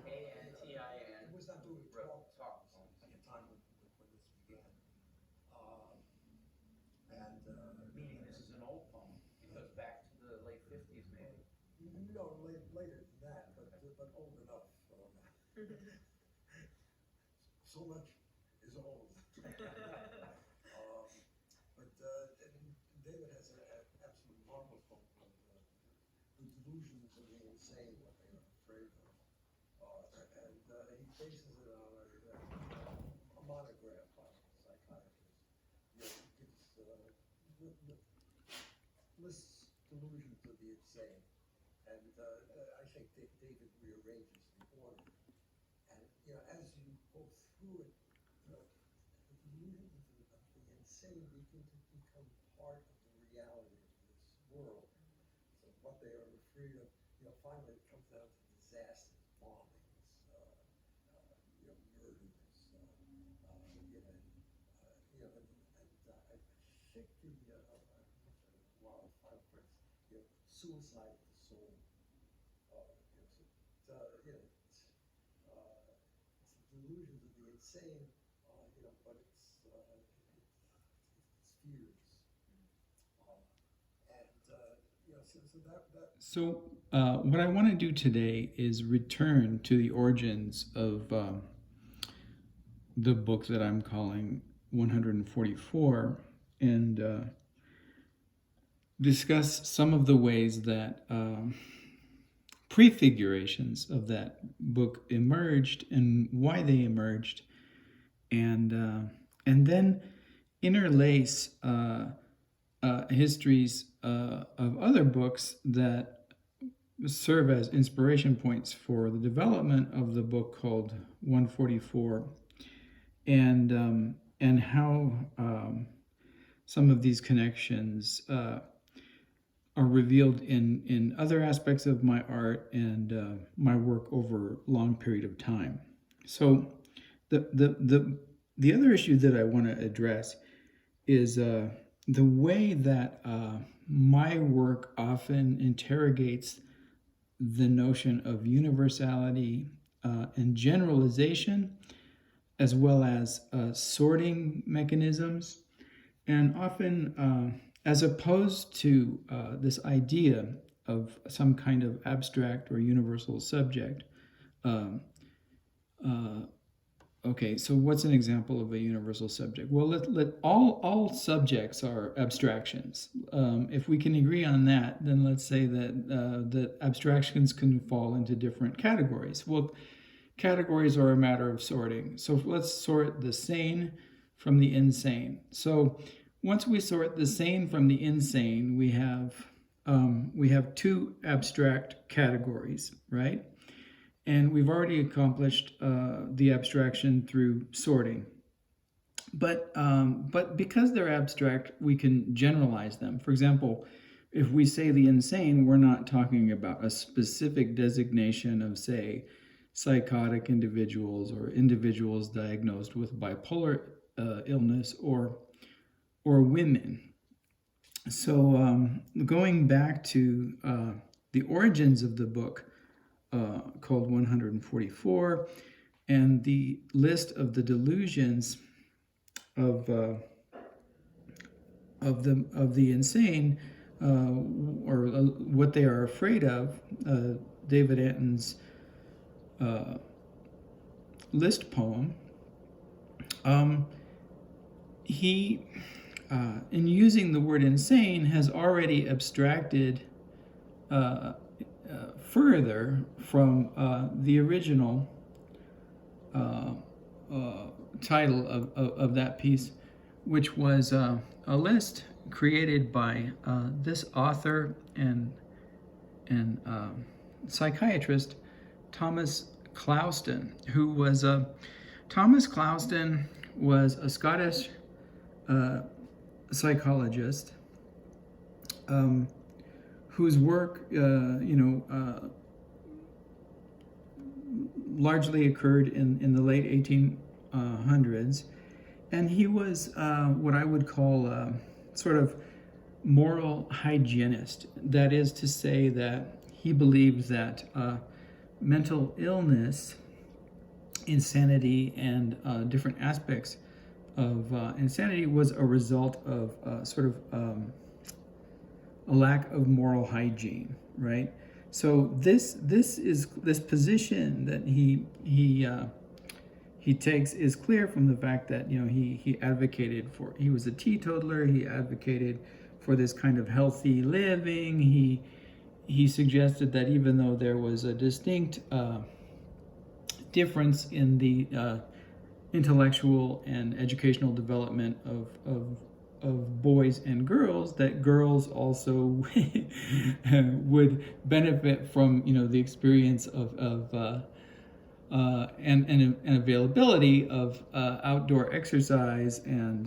Antin. was not doing talk Talk. at the time when this began. Uh, Meaning this is an old poem. It goes back to the late 50s, maybe. no, later than that, but old enough. So much is old. And David has an absolute marvelous book called The Delusions of the Insane, What They Are Afraid of. He bases it on a monograph by a psychiatrist. You know, he lists delusions of the insane. I think David rearranges the order. And, as you go through it, the delusions of the insane begin to become part of the reality of this world. So what they are afraid of, finally it comes down to disasters, bombings, murders, I think suicide of the soul. It's the delusions of the insane, but it's fears. So, what I want to do today is return to the origins of the book that I'm calling 144 and discuss some of the ways that prefigurations of that book emerged and why they emerged, and then interlace histories of other books that serve as inspiration points for the development of the book called 144, and how some of these connections are revealed in other aspects of my art and my work over a long period of time. So the other issue that I want to address is the way that my work often interrogates the notion of universality and generalization, as well as sorting mechanisms, and often as opposed to this idea of some kind of abstract or universal subject. Okay, so what's an example of a universal subject? Well, let all subjects are abstractions. If we can agree on that, then let's say that abstractions can fall into different categories. Well, categories are a matter of sorting. So let's sort the sane from the insane. So once we sort the sane from the insane, we have two abstract categories, right? And we've already accomplished the abstraction through sorting. But because they're abstract, we can generalize them. For example, if we say the insane, we're not talking about a specific designation of, say, psychotic individuals or individuals diagnosed with bipolar illness or women. So going back to the origins of the book, called 144, and the list of the delusions of the insane, or what they are afraid of. David Antin's list poem. He, in using the word insane, has already abstracted further from the original title of that piece, which was a list created by this author and psychiatrist Thomas Clouston, who was Thomas Clouston was a Scottish psychologist whose work, largely occurred in the late 1800s, and he was what I would call sort of moral hygienist. That is to say that he believed that mental illness, insanity, and different aspects of insanity was a result of sort of a lack of moral hygiene, right? So this position that he takes is clear from the fact that he advocated for, he was a teetotaler, he advocated for this kind of healthy living. He suggested that even though there was a distinct difference in the intellectual and educational development of boys and girls, that girls also would benefit from the experience of and availability of outdoor exercise and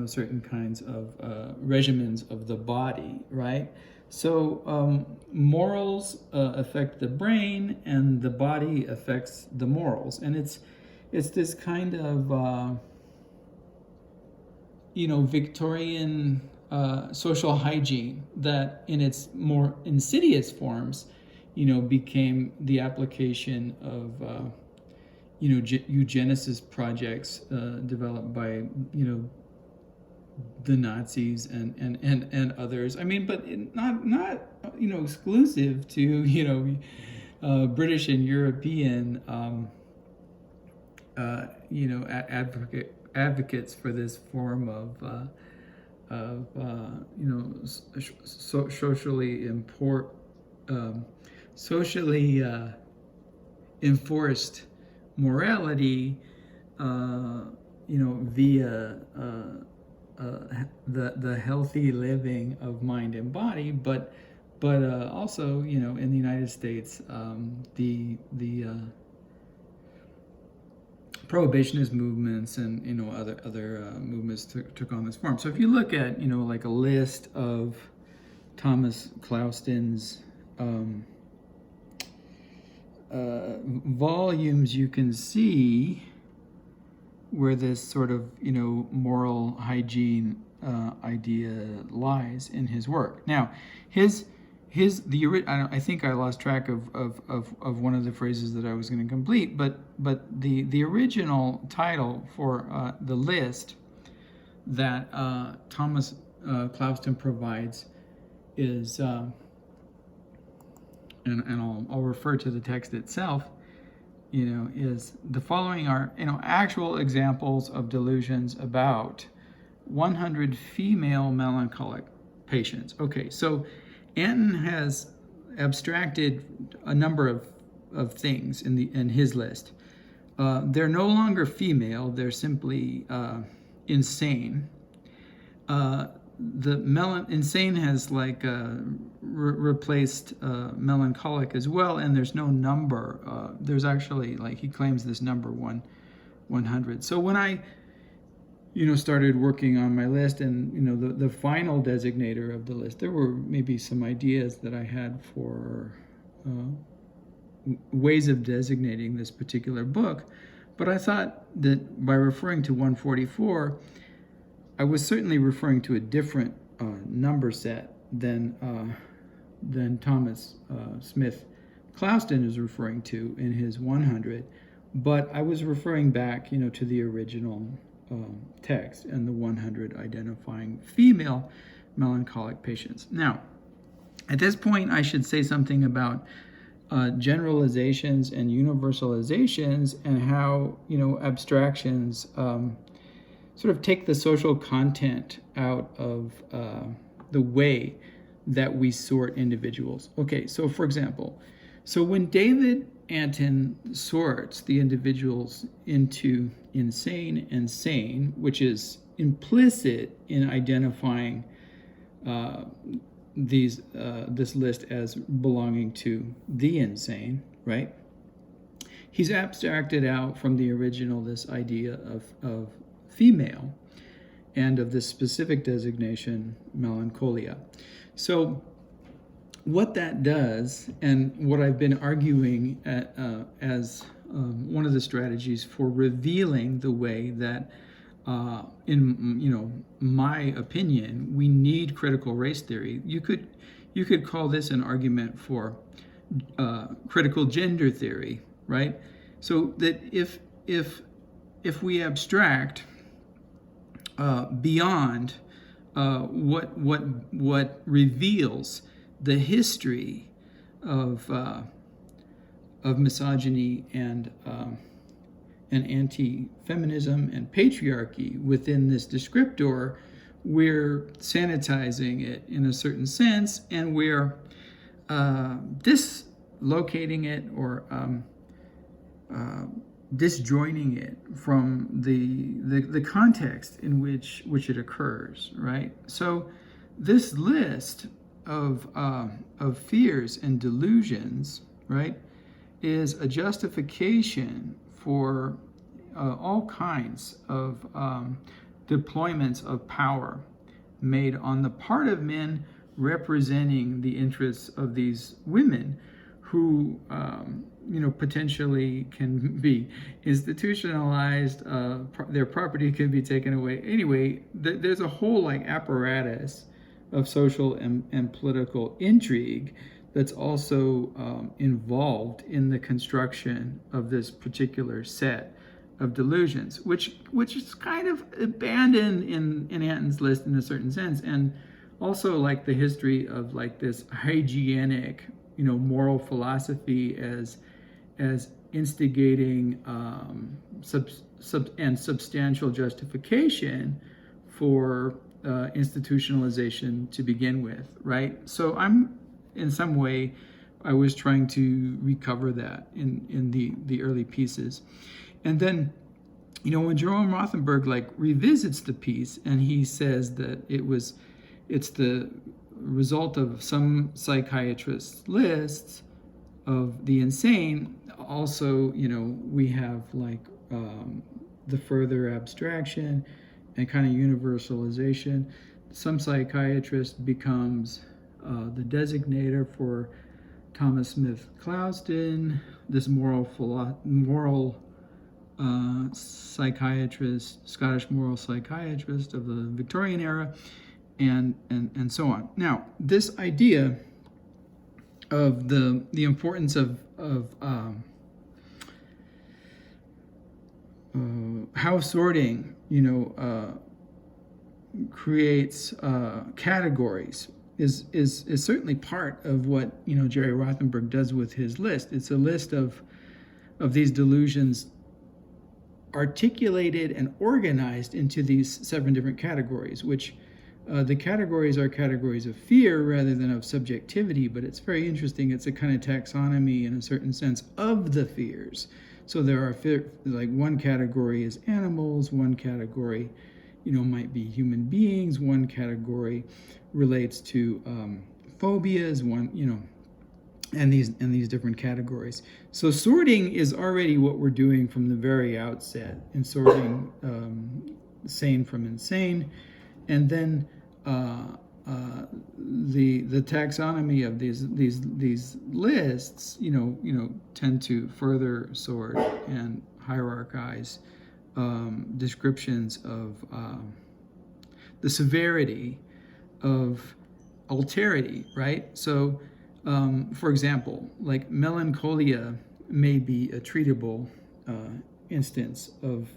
certain kinds of regimens of the body, right? So morals affect the brain, and the body affects the morals, and it's this kind of Victorian social hygiene that, in its more insidious forms, became the application of eugenicist projects developed by the Nazis and others. I mean, but not exclusive to British and European advocates for this form of socially enforced morality, via the healthy living of mind and body, but also in the United States, the prohibitionist movements and other movements took on this form. So if you look at like a list of Thomas Clouston's volumes, you can see where this sort of moral hygiene idea lies in his work. Now, I think I lost track of one of the phrases that I was going to complete, but the original title for the list that Thomas Clouston provides is, and I'll refer to the text itself, is the following are actual examples of delusions about 100 female melancholic patients. Okay, so Anton has abstracted a number of things in his list. They're no longer female; they're simply insane. Insane has replaced melancholic as well, and there's no number. There's actually, he claims this number 100. So when I started working on my list, and the final designator of the list, there were maybe some ideas that I had for ways of designating this particular book, but I thought that by referring to 144, I was certainly referring to a different number set than Thomas Smith Clouston is referring to in his 100, but I was referring back, to the original text and the 100 identifying female melancholic patients. Now, at this point, I should say something about generalizations and universalizations, and how abstractions sort of take the social content out of the way that we sort individuals. Okay, so for example, when David Anton sorts the individuals into insane and sane, which is implicit in identifying this list as belonging to the insane, right? He's abstracted out from the original this idea of female and of this specific designation, melancholia. So what that does, and what I've been arguing as one of the strategies for revealing the way that, in my opinion, we need critical race theory. You could call this an argument for critical gender theory, right? So that if we abstract beyond what reveals the history of misogyny and anti-feminism and patriarchy within this descriptor, we're sanitizing it in a certain sense, and we're dislocating it or disjoining it from the context in which it occurs, right? So this list of fears and delusions, right, is a justification for all kinds of deployments of power made on the part of men representing the interests of these women who potentially can be institutionalized, their property can be taken away. Anyway, there's a whole apparatus of social and political intrigue that's also involved in the construction of this particular set of delusions, which is kind of abandoned in Anton's list in a certain sense, and also the history of this hygienic, moral philosophy as instigating and substantial justification for institutionalization to begin with, right? So in some way, I was trying to recover that in the early pieces. And then, when Jerome Rothenberg revisits the piece and he says that it's the result of some psychiatrists' lists of the insane, also, we have the further abstraction and kind of universalization. Some psychiatrist becomes the designator for Thomas Smith Clouston, this moral psychiatrist, Scottish moral psychiatrist of the Victorian era, and so on. Now, this idea of the importance of how sorting, creates categories is certainly part of what Jerry Rothenberg does with his list. It's a list of these delusions articulated and organized into these 7 different categories, which the categories are categories of fear rather than of subjectivity, but it's very interesting. It's a kind of taxonomy in a certain sense of the fears. So there are one category is animals, one category might be human beings, one category relates to phobias, and these different categories. So sorting is already what we're doing from the very outset, in sorting sane from insane, and then the taxonomy of these lists, tend to further sort and hierarchize descriptions of the severity of alterity, right? So, for example, melancholia may be a treatable instance of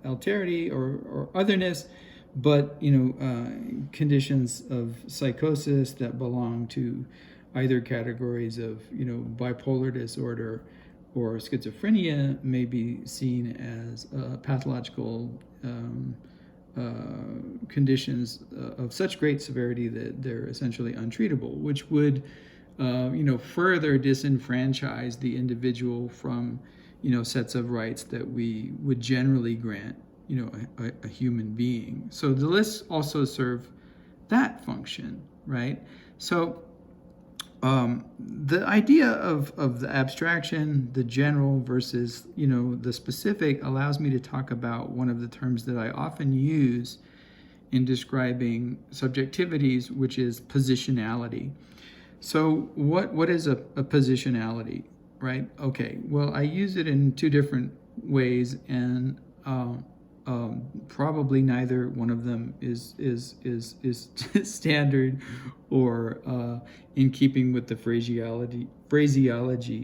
alterity or otherness, but conditions of psychosis that belong to either categories of bipolar disorder or schizophrenia may be seen as pathological conditions of such great severity that they're essentially untreatable, which would further disenfranchise the individual from sets of rights that we would generally grant a human being. So the lists also serve that function, right? So the idea of the abstraction, the general versus the specific, allows me to talk about one of the terms that I often use in describing subjectivities, which is positionality. So what is a positionality, right? Okay, well, I use it in 2 different ways, and probably neither one of them is standard or in keeping with the phraseology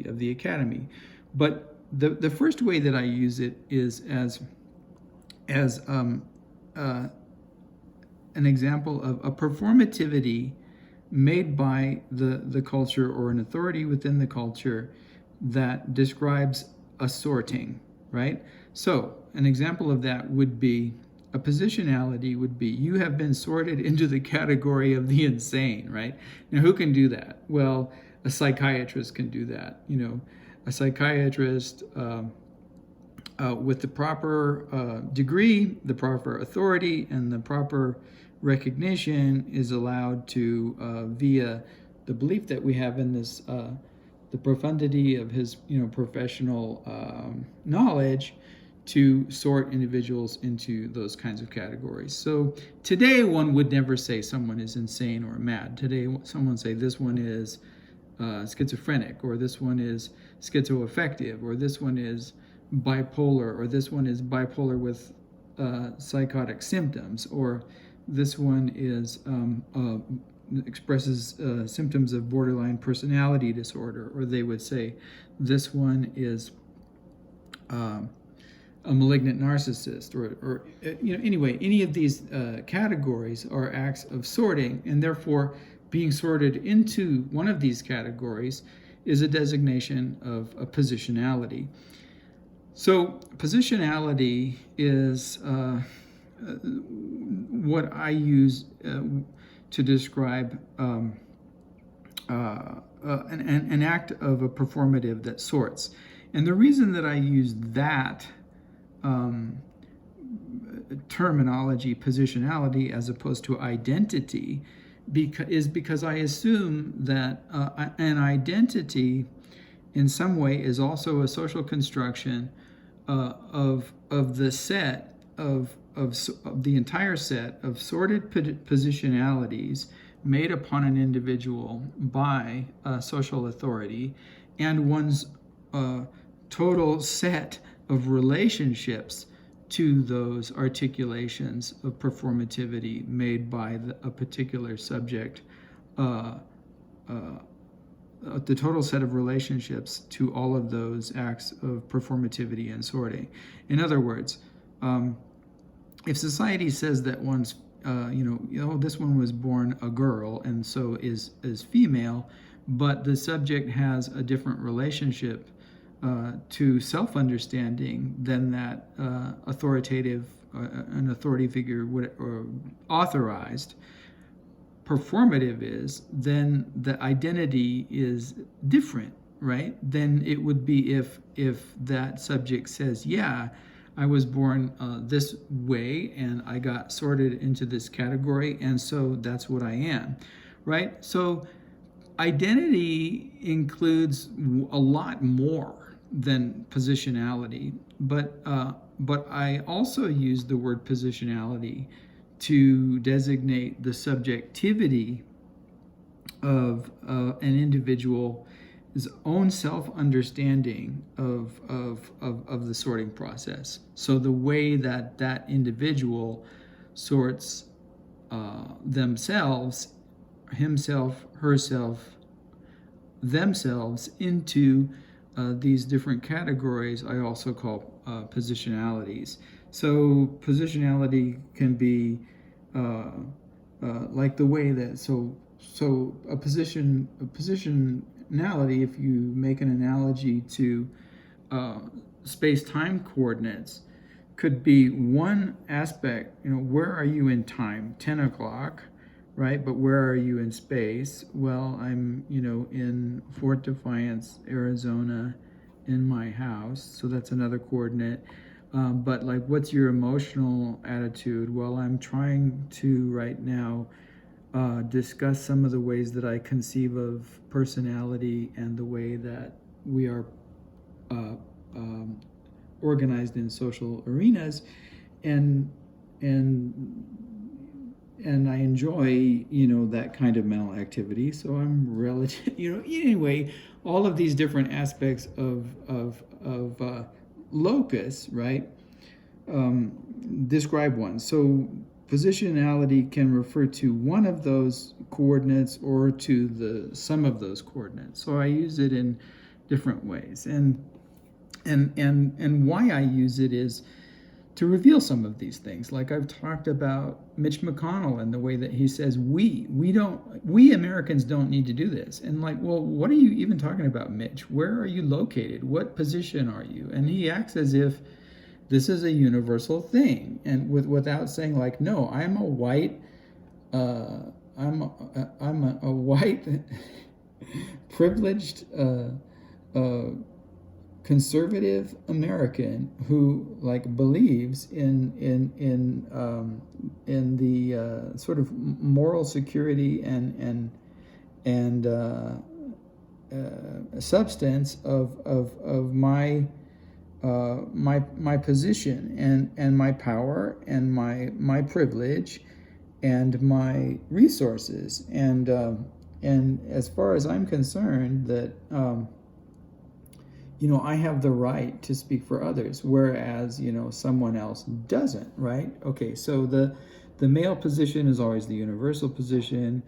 of the academy. But the first way that I use it is as an example of a performativity made by the culture or an authority within the culture that describes a sorting, right? So an example of that would be, a positionality would be, you have been sorted into the category of the insane, right? Now, who can do that? Well, a psychiatrist can do that. You know, a psychiatrist with the proper degree, the proper authority, and the proper recognition is allowed to, via the belief that we have in this, the profundity of his, professional knowledge, to sort individuals into those kinds of categories. So today, one would never say someone is insane or mad. Today, someone say this one is schizophrenic, or this one is schizoaffective, or this one is bipolar, or this one is bipolar with psychotic symptoms, or this one is expresses symptoms of borderline personality disorder, or they would say this one is a malignant narcissist, or anyway, any of these categories are acts of sorting, and therefore being sorted into one of these categories is a designation of a positionality. So positionality is what I use to describe an act of a performative that sorts. And the reason that I use that terminology, positionality, as opposed to identity, is because I assume that an identity in some way is also a social construction of the set of the entire set of sorted positionalities made upon an individual by social authority, and one's total set of relationships to those articulations of performativity made by a particular subject, the total set of relationships to all of those acts of performativity and sorting. In other words, if society says that one's, this one was born a girl and so is female, but the subject has a different relationship to self-understanding than that authoritative, an authority figure would, or authorized, performative is, then the identity is different, right? Then it would be if that subject says, yeah, I was born this way and I got sorted into this category, and so that's what I am, right? So identity includes a lot more than positionality, but I also use the word positionality to designate the subjectivity of an individual's own self-understanding of the sorting process. So the way that that individual sorts themselves, himself, herself, themselves into these different categories, I also call positionalities. So positionality can be like the way that so a positionality, if you make an analogy to space-time coordinates, could be one aspect. Where are you in time? 10 o'clock, right? But where are you in space? Well, I'm in Fort Defiance, Arizona, in my house, so that's another coordinate. But like, what's your emotional attitude? Well, I'm trying to right now discuss some of the ways that I conceive of personality and the way that we are organized in social arenas, and I enjoy that kind of mental activity. So I'm relative, anyway, all of these different aspects of locus, right? describe one. So positionality can refer to one of those coordinates or to the sum of those coordinates. So I use it in different ways, and why I use it is to reveal some of these things. Like I've talked about Mitch McConnell and the way that he says we Americans don't need to do this. And like, well, what are you even talking about, Mitch? Where are you located? What position are you? And he acts as if this is a universal thing, and without saying like, no, I'm a white, I'm a white, privileged, conservative American who like believes in the sort of moral security and substance of my position and my power and my privilege and my resources, and as far as I'm concerned, that I have the right to speak for others, whereas someone else doesn't, right? Okay, so the male position is always the universal position.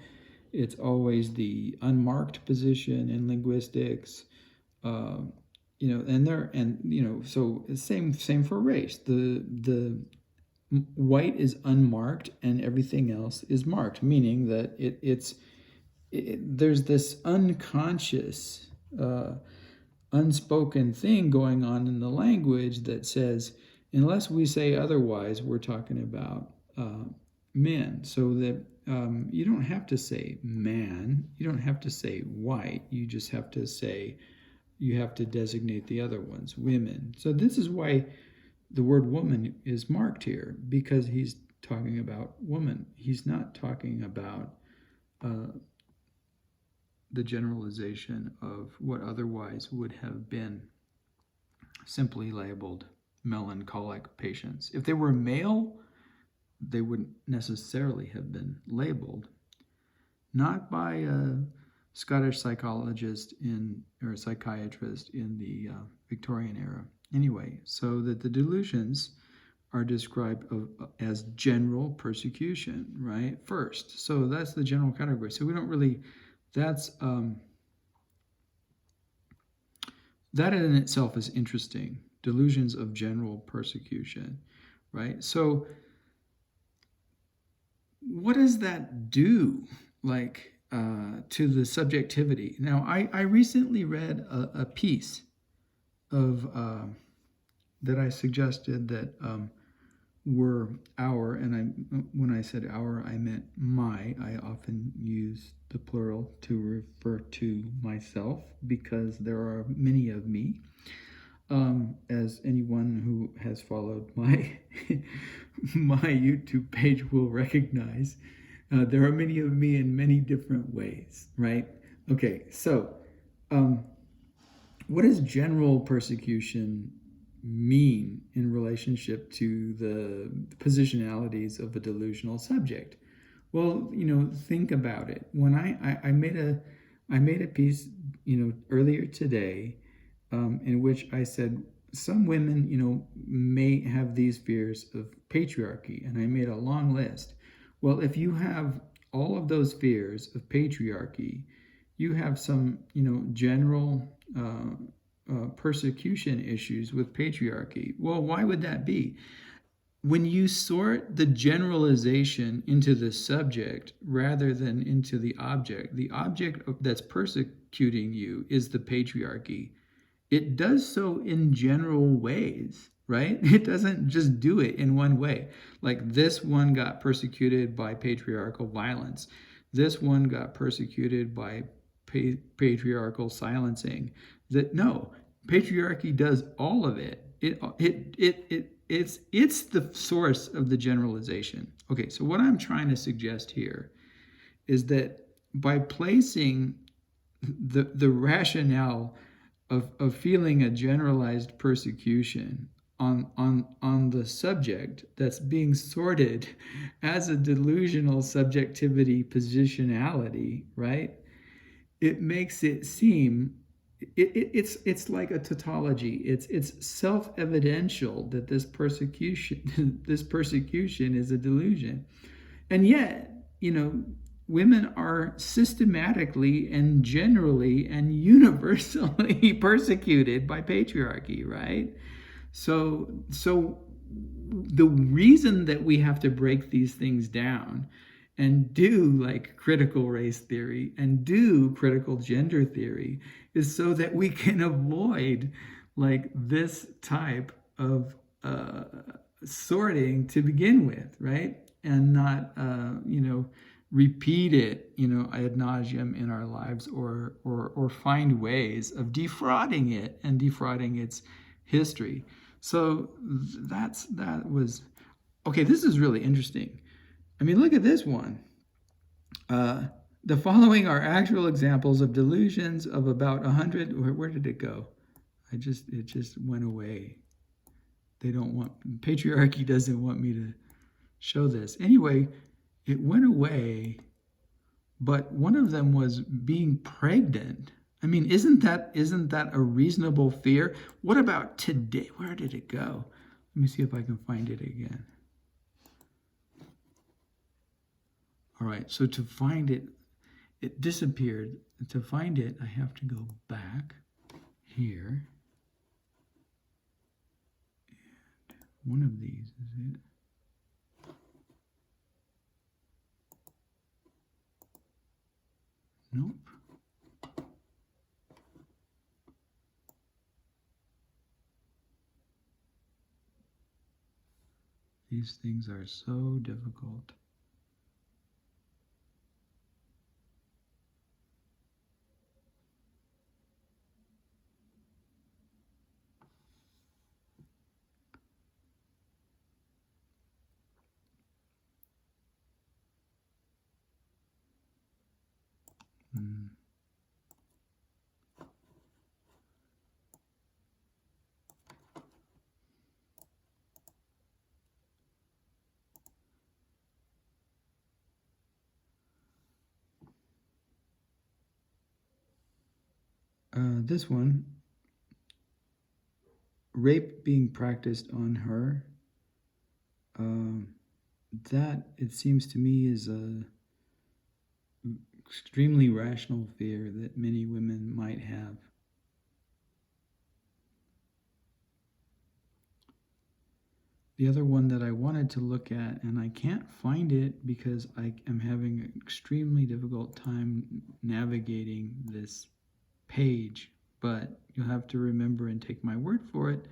It's always the unmarked position in linguistics. So same for race. The white is unmarked and everything else is marked, meaning that there's this unconscious, unspoken thing going on in the language that says, unless we say otherwise, we're talking about men. So that you don't have to say man, you don't have to say white, you just have to say, you have to designate the other ones, women. So this is why the word woman is marked here, because he's talking about woman. He's not talking about the generalization of what otherwise would have been simply labeled melancholic patients. If they were male, they wouldn't necessarily have been labeled, not by a Scottish psychologist or a psychiatrist in the Victorian era. Anyway, so that the delusions are described as general persecution, right? First. So that's the general category. So we don't really, that in itself is interesting. Delusions of general persecution, right? So what does that do? Like, to the subjectivity. Now, I recently read a piece of that I suggested that were our, and when I said our, I meant my. I often use the plural to refer to myself because there are many of me. As anyone who has followed my my YouTube page will recognize, there are many of me in many different ways, right? Okay, so what does general persecution mean in relationship to the positionalities of a delusional subject? Well, think about it. When I made a piece, earlier today, in which I said some women, may have these fears of patriarchy, and I made a long list. Well, if you have all of those fears of patriarchy, you have some, general persecution issues with patriarchy. Well, why would that be? When you sort the generalization into the subject rather than into the object that's persecuting you is the patriarchy. It does so in general ways, right? It doesn't just do it in one way. Like this one got persecuted by patriarchal violence. This one got persecuted by patriarchal silencing. No, patriarchy does all of it. It's the source of the generalization. Okay, so what I'm trying to suggest here is that by placing the rationale of feeling a generalized persecution on the subject that's being sorted as a delusional subjectivity positionality, right? It makes it seem it's like a tautology. It's self-evidential that this persecution this persecution is a delusion. And yet, women are systematically and generally and universally persecuted by patriarchy, right? So the reason that we have to break these things down and do like critical race theory and do critical gender theory is so that we can avoid like this type of sorting to begin with, right? And not repeat it ad nauseum in our lives, or find ways of defrauding it and defrauding its history. So that was okay. This is really interesting. I mean, look at this one. The following are actual examples of delusions of about 100. Where did it go? It just went away. Patriarchy doesn't want me to show this. Anyway, it went away, but one of them was being pregnant. I mean, isn't that a reasonable fear? What about today? Where did it go? Let me see if I can find it again. All right, so to find it, it disappeared. To find it, I have to go back here. And one of these is it. Nope. These things are so difficult. This one, rape being practiced on her, that, it seems to me, is a extremely rational fear that many women might have. The other one that I wanted to look at, and I can't find it because I am having an extremely difficult time navigating this page, but you'll have to remember and take my word for it,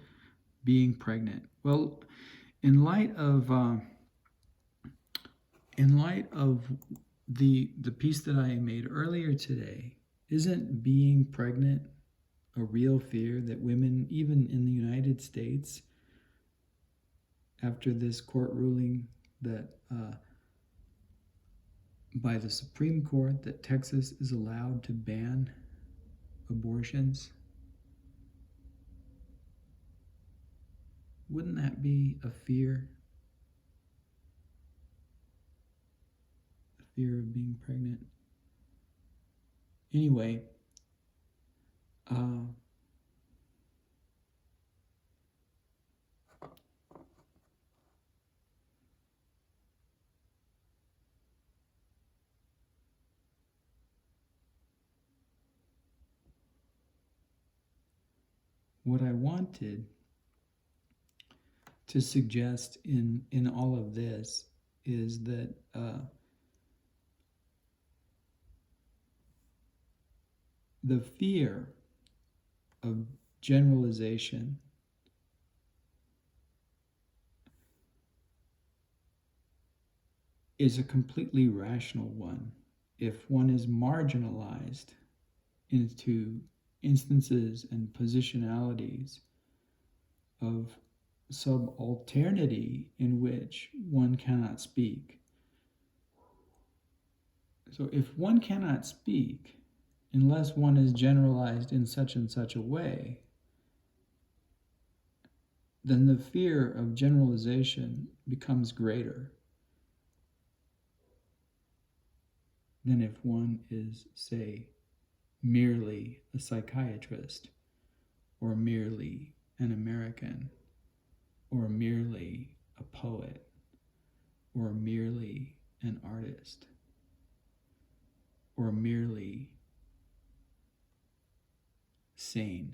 being pregnant. Well, in light of the piece that I made earlier today, isn't being pregnant a real fear that women, even in the United States, after this court ruling that by the Supreme Court that Texas is allowed to ban abortions? Wouldn't that be a fear? A fear of being pregnant? Anyway, what I wanted to suggest in all of this is that the fear of generalization is a completely rational one if one is marginalized into instances and positionalities of subalternity in which one cannot speak. So if one cannot speak unless one is generalized in such and such a way, then the fear of generalization becomes greater than if one is, say, merely a psychiatrist, or merely an American, or merely a poet, or merely an artist, or merely sane.